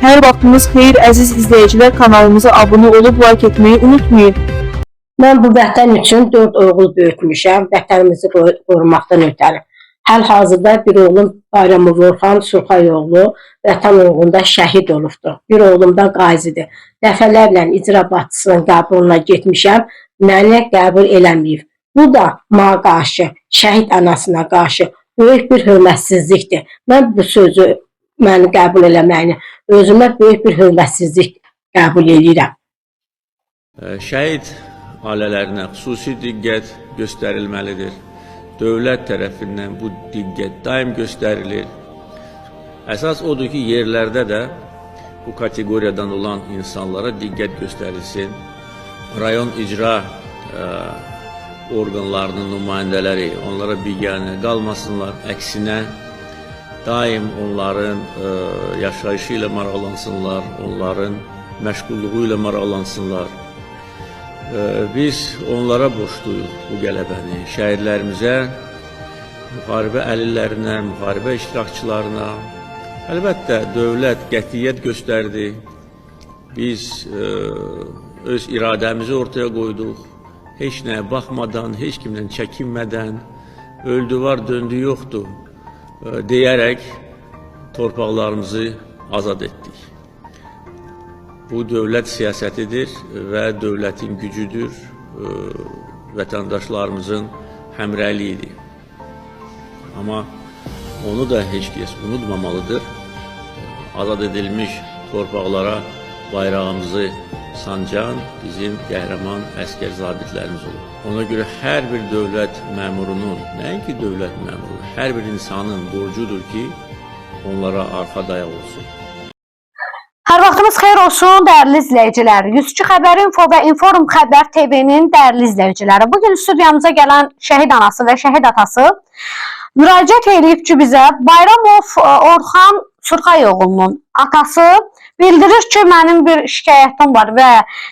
Hər vaxtınız xeyir əziz izləyicilər, kanalımıza abunə olub like etməyi unutmayın. Mən bu vətən üçün 4 oğul böyütmüşəm, vətənimizi qorumaqdan ötəri. Hal-hazırda bir oğlum Bayramov Orxan Surxayoğlu vətən uğrunda şəhid olubdur. Bir oğlum da qazidir. Dəfələrlə icra başçısının qəbuluna getmişəm, məni qəbul eləməyib. Bu da mənə qarşı, şəhid anasına qarşı böyük bir hörmətsizlikdir. Mən bu sözü məni qəbul eləməyini özümə böyük bir hörmətsizlik qəbul edirəm. Şəhid ailələrinə xüsusi diqqət göstərilməlidir. Dövlət tərəfindən bu diqqət daim göstərilir. Əsas odur ki, yerlərdə də bu kateqoriyadan olan insanlara diqqət göstərilsin. Rayon icra orqanlarının nümayəndələri onlara biganə qalmasınlar, əksinə daim onların yaşayışı ilə maraqlansınlar, onların məşğulluğu ilə maraqlansınlar. Biz onlara borcluyuq bu qələbəni, şəhidlərimizə, müharibə əlillərinə, müharibə iştirakçılarına. Əlbəttə, dövlət qətiyyət göstərdi. Biz öz iradəmizi ortaya qoyduq. Heç nəyə baxmadan, heç kimdən çəkinmədən, öldü var, döndü yoxdur deyərək torpaqlarımızı azad etdik. Bu dövlət siyasətidir və dövlətin gücüdür, vətəndaşlarımızın həmrəyliyidir. Amma onu da heç kəs unutmamalıdır. Azad edilmiş torpaqlara bayrağımızı sancan bizim qəhrəman əskər zabitlərimiz olur. Ona görə hər bir dövlət məmurunun, nəinki dövlət məmuru, hər bir insanın borcudur ki, onlara arxa dayaq olsun. Hər vaxtınız xeyir olsun, dəyərli izləyicilər. 102 Xəbər Info və Inform Xəbər TV-nin dəyərli izləyiciləri. Bugün studiyamıza gələn şəhid anası və şəhid atası müraciət edib ki, bizə Bayramov Orxan Surxayoğlu'nun atası bildirir ki, mənim bir şikayətim var və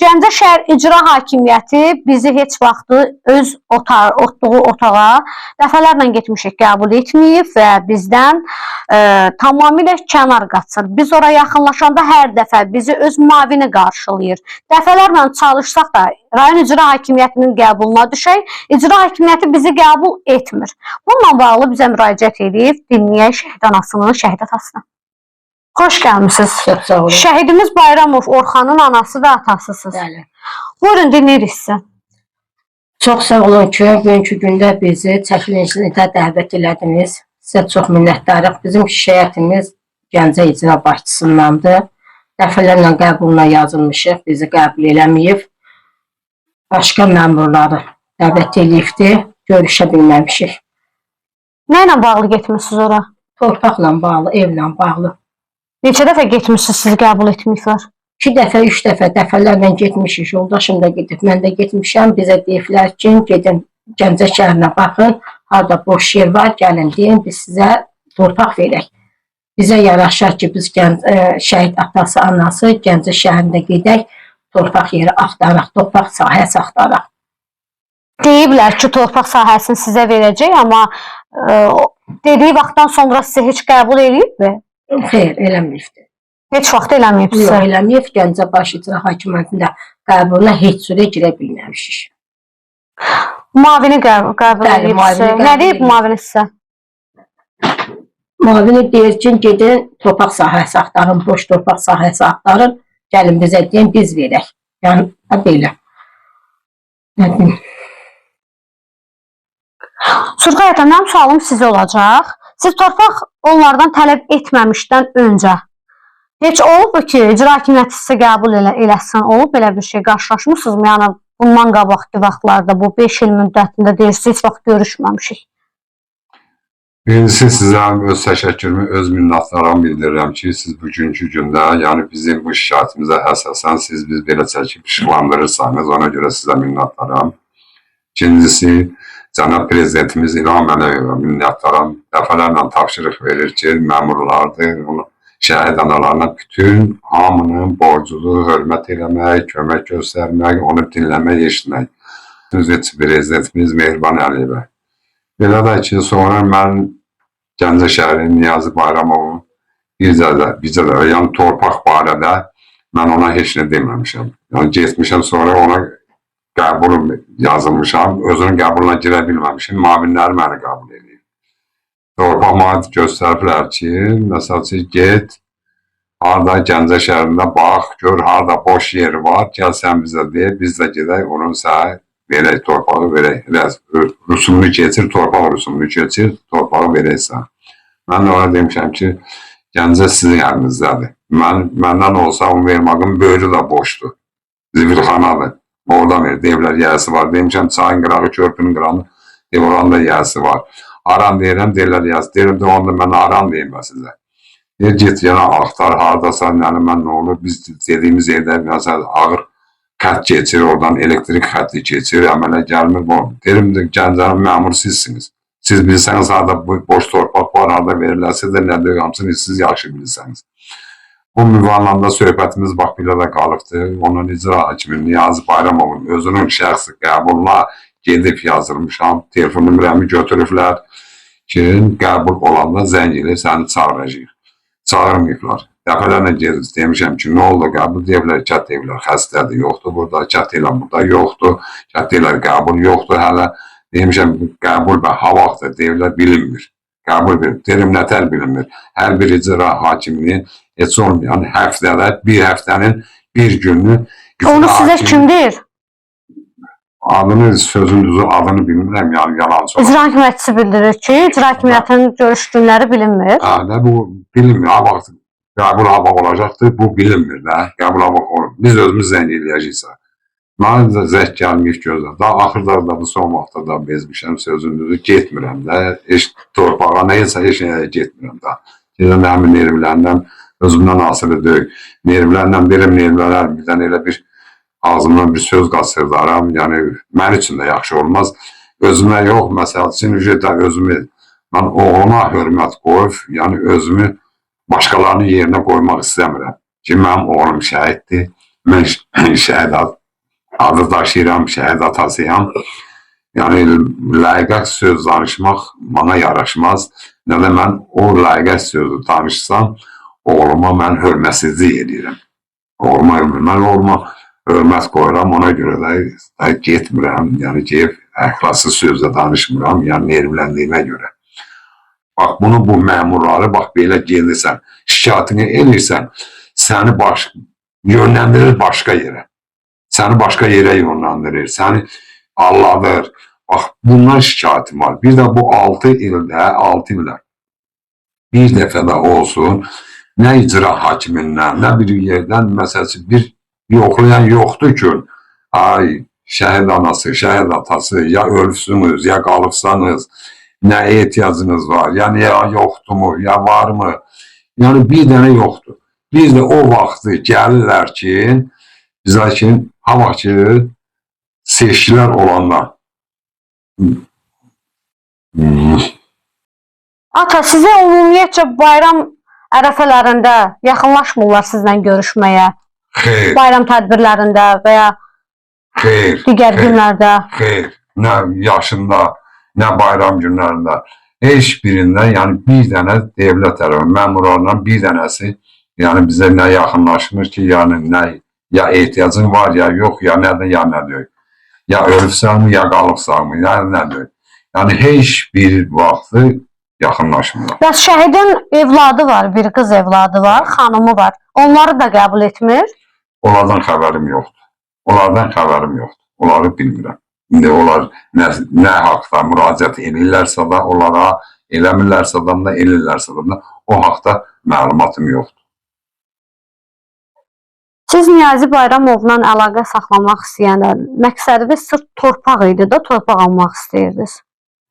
Gəncə şəhər icra hakimiyyəti bizi heç vaxtı öz otduğu otağa dəfələrlə getmişik, qəbul etməyib və bizdən tamamilə kənar qaçır. Biz oraya yaxınlaşanda hər dəfə bizi öz müavini qarşılayır. Dəfələrlə çalışsaq da rayon icra hakimiyyətinin qəbuluna düşək, icra hakimiyyəti bizi qəbul etmir. Bununla bağlı bizə müraciət edib dinləyək şəhid anasını, şəhid atasını. Xoş gəlmişsiniz. Çox sağ olun. Şəhidimiz Bayramov Orxanın anası və atasısınız. Bəli. Buyurun, dinləyirik sizi. Çox sağ olun ki, bugünkü gündə bizi çəkilişinizə dəvət elədiniz. Sizə çox minnətdarıq. Bizim şikayətimiz Gəncə icra başçısındandır. Dəfələrlə qəbuluna yazılmışıq, bizi qəbul eləməyib. Başqa məmurları dəvət eləyibdir, görüşə bilməmişik. Nə ilə bağlı getmişsiniz ora? Torpaqla bağlı, evlə bağlı. Neçə dəfə getmişsiniz, sizi qəbul etməyiblər? 2 dəfə, 3 dəfə dəfələrlə getmişik. Yoldaşım da gedib, mən də getmişəm. Bizə deyiblər ki, gedin Gəncə şəhərinə baxın, harada boş yer var, gəlin deyin, biz sizə torpaq verək. Bizə yaraşar ki, biz şəhid atası, anası Gəncə şəhərində gedək, torpaq yeri axtaraq, torpaq sahəsi axtaraq. Deyiblər ki, torpaq sahəsini sizə verəcək, amma dediyi vaxtdan sonra sizi heç qəbul edibmi? Xeyr, eləməyibdir. Heç vaxt eləməyib sizə? Yox, eləməyib. Gəncə baş icra hakimiyyətində qəbuluna heç cürə girə bilməmişik. Müavini qəbul edib sizə. Nə deyib müavini sizə? Müavini deyir ki, gedin torpaq sahəsi axtarın, boş torpaq sahəsi axtarın, gəlin bizə deyin, biz verək. Yəni, belə. Surxay ata, mənim sualım sizə olacaq. Siz torpaq onlardan tələb etməmişdən öncə heç olubmu ki, icra hakimiyyəti sizə qəbul eləsin, olub belə bir şey, qarşılaşmışsınızmı? Yəni, bundan qabaqki vaxtlarda, bu 5 il müddətində deyirsiniz, heç vaxt görüşməmişik. Birincisi, sizə öz təşəkkürümü, öz minnətdarlığımı bildirirəm ki, siz bugünkü gündə, yəni bizim bu şikayətimizə əsasən siz biz belə çəkib işıqlandırırsanız, ona görə sizə minnətdaram. İkincisi, Cənab Prezidentimiz İlham Əliyevə minnətdaram. Dəfələrlə tapşırıq verir ki, məmurlardır, şəhid analarına bütün hamının borcunu hörmət eləmək, kömək göstərmək, onu dinləmək, eşitmək. Prezidentimiz Mehriban Əliyevə. Belə də ki, sonra mən Gəncə şəhəri Niyazi Bayramovun bizə də yəni torpaq barədə mən ona heç nə deməmişəm. Yəni getmişəm sonra ona qəbul yazılmışam, özünün qəbuluna girə bilməmişim, müavinləri məni qəbul edir. Torpaq mənə göstəriblər ki, məsəl üçün get, harada Gəncə şəhərində bax, gör harada boş yeri var, gəl sən bizə deyək, biz də gedək, onun sənə verək, torpağı verək, rüsumunu keçir, torpaq rüsumunu keçir, torpağı verək sən. Mən də ona demişəm ki, Gəncə sizin əlinizdədir. Məndən olsa onu vermağın böyrü də boşdur, zibilxanadır. Oradan verir, deyirlər, yəsi var. Demişəm, çayın qırağı, körpünün qırağını, deyir, oranın da yəsi var. Aran deyirəm, deyirlər, yəsi. Deyirəm, onda mən aran deyim mən sizə. Deyir, get, yana axtar, haradasan, yəni mən nə olur, biz dediyimiz yerdə məsəl ağır xət keçir, oradan elektrik xətti keçir, əmələ gəlmir. Deyirəm, Gəncənin məmur sizsiniz. Siz bilsəniz, harada boş torpaq var, harada verirlərsə də nədir, hamısını siz yaxşı bilirsəniz. Bu müvanlamda söhbətimiz bax belə də qalıbdır. Onun icra hakimi Niyazi Bayramovun özünün şəxsi qəbuluna gedib yazılmışam. Telefon nömrəmi götürüblər ki, qəbul olanda zəng ilə səni çağıracaq. Çağırmayıblar. Dəfələrlə gedib demişəm ki, nə oldu qəbul deyiblər, kət deyiblər, xəstədir, yoxdur burada, kət deyiblər, burada yoxdur, kət deyiblər, qəbul yoxdur hələ. Demişəm, qəbul və ha vaxtdır deyiblər, bilinmir. Qəbul verir. Deyirəm, nətər bilinmir. Hər bir icra hakiminin heç olmayan həftələr, bir həftənin bir gününü... Onu sizə kim deyir? Adını, sözün düzü adını bilmirəm, yəni yalan sonra. İcra hakimiyyətçisi bildirir ki, icra hakimiyyətinin görüş günləri bilinmir. Hə, bu bilinmir. Ha vaxt qəbul hava olacaqdır, bu bilinmir də. Qəbul hava olur. Biz özümüz zəng eləyəcəksə. Mənə də zəhk gəlməyib gözlə. Daha axırda da bu son vaxtda da bezmişəm, sözün düzü getmirəm də. Heç torpağa neysə, heç nəyə getmirəm də. Gedən də həmin nervlərindən özümdən asılı deyil. Nervlərindən verim nervlər, birdən elə bir ağzımdan bir söz qaçırdaram. Yəni, mən üçün də yaxşı olmaz. Özümə yox, məsəl üçün, özümü, mən oğluma hörmət qoyub, yəni özümü başqalarının yerinə qoymaq istəmirəm. Ki, mənim oğlum şəhiddir, mən şəhid adı daşıyıram, şəhid atasıyam. Yəni, layiqət söz danışmaq bana yaraşmaz. Nə də mən o layiqət sözü danışsam, oğluma mən hörmətsizlik edirəm. Mən oğluma hörmət qoyuram, ona görə də getmirəm. Yəni ki, əxlasız sözlə danışmıram, yəni nervləndiyimə görə. Bax, bunu bu məmurları, bax, belə gelirsən, şikayətini edirsən, səni yönləndirir başqa yerə. Səni başqa yerə yönləndirir, səni alladır. Bax, bundan şikayətim var. Bir də bu 6 ildə bir dəfə də olsun, nə icra hakimindən, nə bir yerdən, məsələn, bir yoxlayan yoxdur ki, ay, şəhid anası, şəhid atası, ya ölüsünüz, ya qalıbsanız, nə ehtiyacınız var, ya yoxdur mu, ya var mı? Yəni, bir dənə yoxdur. Bir də o vaxtı gəlirlər ki, bizə ki, hava ki, seçkilər olanda. Ata, sizə ümumiyyətcə bayram ərəfələrində yaxınlaşmırlar sizlə görüşməyə? Xeyr. Bayram tədbirlərində və ya digər günlərdə? Xeyr. Nə yaşında, nə bayram günlərində. Heç birində, yəni bir dənə devlət tərəfi, məmurlarından bir dənəsi, yəni bizə nə yaxınlaşmır ki, yəni nə ya ehtiyacın var, ya yox, ya nədir, ya nədir. Ya ölübsən mi, ya qalıbsan mı, ya nədir. Yəni heç bir vaxtı yaxınlaşmırlar. Bəs şəhidin evladı var, bir qız evladı var, xanımı var. Onları da qəbul etmir? Onlardan xəbərim yoxdur. Onları bilmirəm. İndi onlar nə haqda müraciət edirlərsə da, onlara eləmirlərsə da, elirlərsə da, o haqda məlumatım yoxdur. Siz Niyazi Bayramovla əlaqə saxlamaq istəyəndə məqsədiniz sırf torpaq idi də, torpaq almaq istəyirdiniz?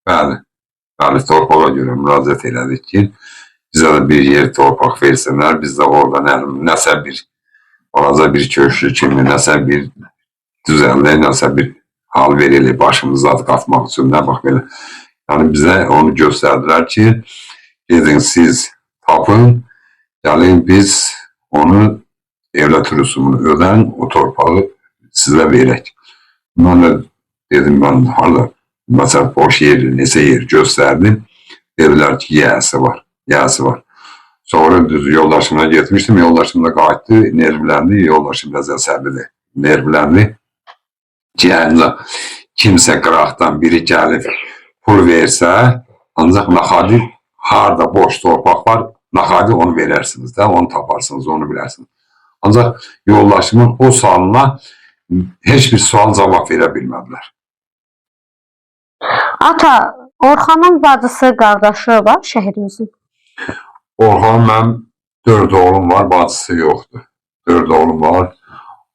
Bəli, torpağa görə müraciət elədik ki, bizə də bir yer torpaq versinlər, biz də orada nəsə bir balaca bir köşkü kimi, nəsə bir düzənli, nəsə bir hal verilir başımıza qatmaq üçün, nə bax belə. Yəni bizə onu göstərdilər ki, gedin siz tapın, gəlin biz onu devlet rüsumunu ödən, o torpağı sizə verək. Mən də dedim, mən hala, məsələn, boş yer, nesə yer göstərdim. Dedilər ki, yəsi var. Sonra düz yoldaşımla getmişdim. Yoldaşım da qayıtdı, nervləndi. Yoldaşım biraz əsəbidir, nervləndi. Yəni kimsə qıraqdan biri gəlib pul versə, ancaq naxadi harda boş torpaq var, naxadi onu verərsiniz də, onu taparsınız, onu bilərsiniz. Ancaq yoldaşımın o sualına heç bir sual cavab verə bilmədilər. Ata, Orxanın bacısı, qardaşı var şəhidimizin. Orxan mənim 4 oğlum var, bacısı yoxdur. 4 oğlum var.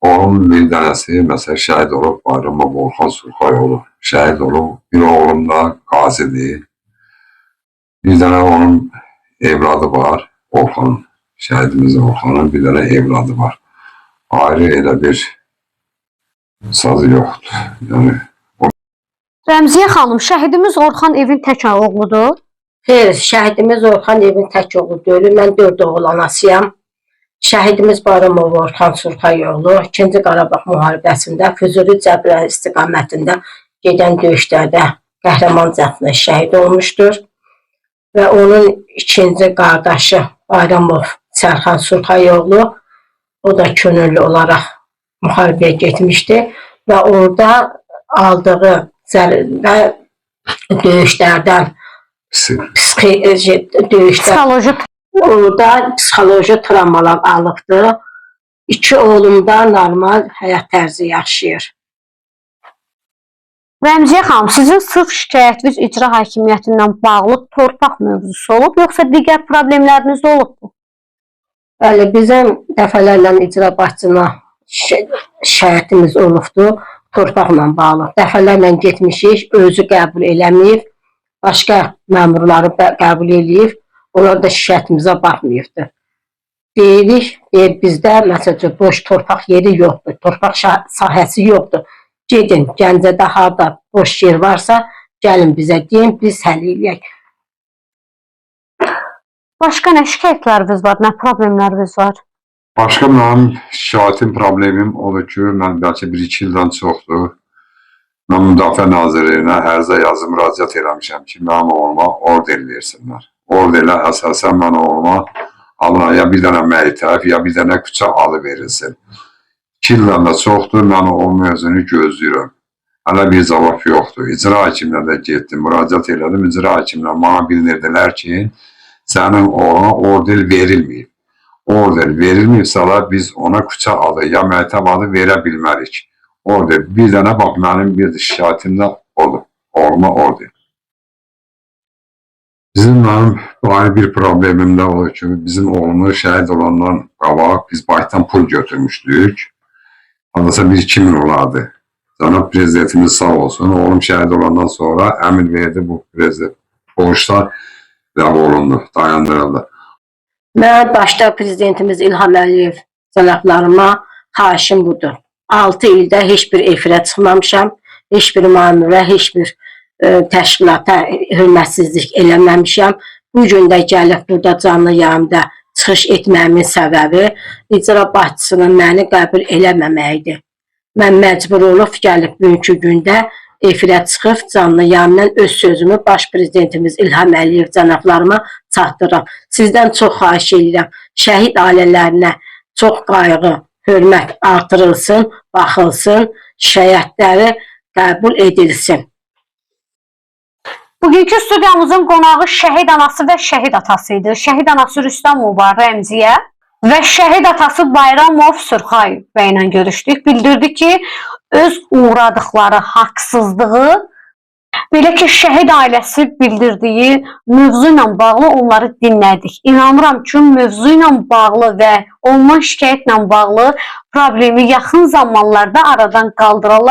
Oğlum bir dənəsi məsələn şəhid olub, Bayramov Orxan Surxayoğlu şəhid olub. Bir oğlum da qazidir. Bir dənə onun evladı var, Orxan, şəhidimizin Orxanın bir dənə evladı var. Ayrı elə bir sazı yoxdur. Yəni Rəmziyə xanım, şəhidimiz Orxan evin tək oğludur. Xeyr, şəhidimiz Orxan evin tək oğlu deyil. Mən 4 oğul anasıyam. Şəhidimiz Bayramov Orxan Surxayoğlu 2-ci Qarabağ müharibəsində Füzuli Cəbrayıl istiqamətində gedən döyüşlərdə qəhrəmancasına şəhid olmuşdur. Və onun 2-ci qardaşı Bayramov Sərxan Surxayoğlu, o da könüllü olaraq müharibəyə getmişdi və orada aldığı zərər döyüşlərdən Psixoloji orada psixoloji travmalar alıbdı. 2 oğlum da normal həyat tərzi yaşayır. Rəmziyə xanım, sizin sırf şikayətiniz icra hakimiyyətindən bağlı torpaq mövzusu olub, yoxsa digər problemləriniz də olubmu? Bəli, bizim dəfələrlə icra başçına şikayətimiz olubdu, torpaqla bağlı. Dəfələrlə getmişik, özü qəbul eləməyib, başqa məmurları qəbul eləyib, onlar da şikayətimizə baxmayıbdır. Deyirik, bizdə məsələn boş torpaq yeri yoxdur, torpaq sahəsi yoxdur. Gedin, Gəncədə harda boş yer varsa, gəlin bizə deyin, biz həll eləyək. Başqa nə şikayətləriniz var, nə problemləriniz var? Başqa mənim şikayətim, problemim odur ki, mən bəlkə 1-2 ildən çoxdur. Mən Müdafiə Nazirliyinə ərizə yazıb müraciət eləmişəm ki, mənim oğluma order versinlər. Orderlə əsasən mən oğluma alına ya bir dənə məktəb, ya bir dənə küçə adı verilsin. 2 ildən də çoxdur, mən onun özünü gözləyirəm. Hələ bir cavab yoxdur. İcra hakimlə də getdim, müraciət elədim. İcra hakimlə bana bildirdilər ki, sənin oğluna order verilməyib. Order verilməyibsə biz ona küçə adı ya məktəb adı verə bilmərik. Order. Bir dənə bax, mənim bir şikayətim də odur. Oğluma order. Mənim ayrı bir problemim də odur ki, bizim oğlumu şəhid olandan qabaq biz baytdan pul götürmüşdük. Adasa 1-2 min olardı. Cənab prezidentimiz sağ olsun. Oğlum şəhid olandan sonra əmr verdi, bu borçlar ləğv olundu, dayandırıldı. Mən başda prezidentimiz İlham Əliyev cənablarıma xahişim budur. 6 ildə heç bir efirə çıxmamışam, heç bir məmurə, heç bir təşkilata hörmətsizlik eləməmişəm. Bu gün də gəlib burada canlı yayımda çıxış etməyimin səbəbi icra başçısının məni qəbul eləməməyidir. Mən məcbur olub gəlib bugünkü gündə efirə çıxıb canlı yayımdan öz sözümü baş prezidentimiz İlham Əliyev cənablarıma çatdırıram. Sizdən çox xahiş edirəm, şəhid ailələrinə çox qayğı, hörmət artırılsın, baxılsın, şikayətləri qəbul edilsin. Bugünkü studiyamızın qonağı şəhid anası və şəhid atası idi. Şəhid anası Rüstəmova Rəmziyə və şəhid atası Bayramov Surxayoğlu ilə görüşdük. Bildirdi ki, öz uğradıqları haqsızlığı, belə ki, şəhid ailəsi bildirdiyi mövzu ilə bağlı onları dinlədik. İnanıram ki, mövzu ilə bağlı və olunan şikayətlə bağlı problemi yaxın zamanlarda aradan qaldırarlar.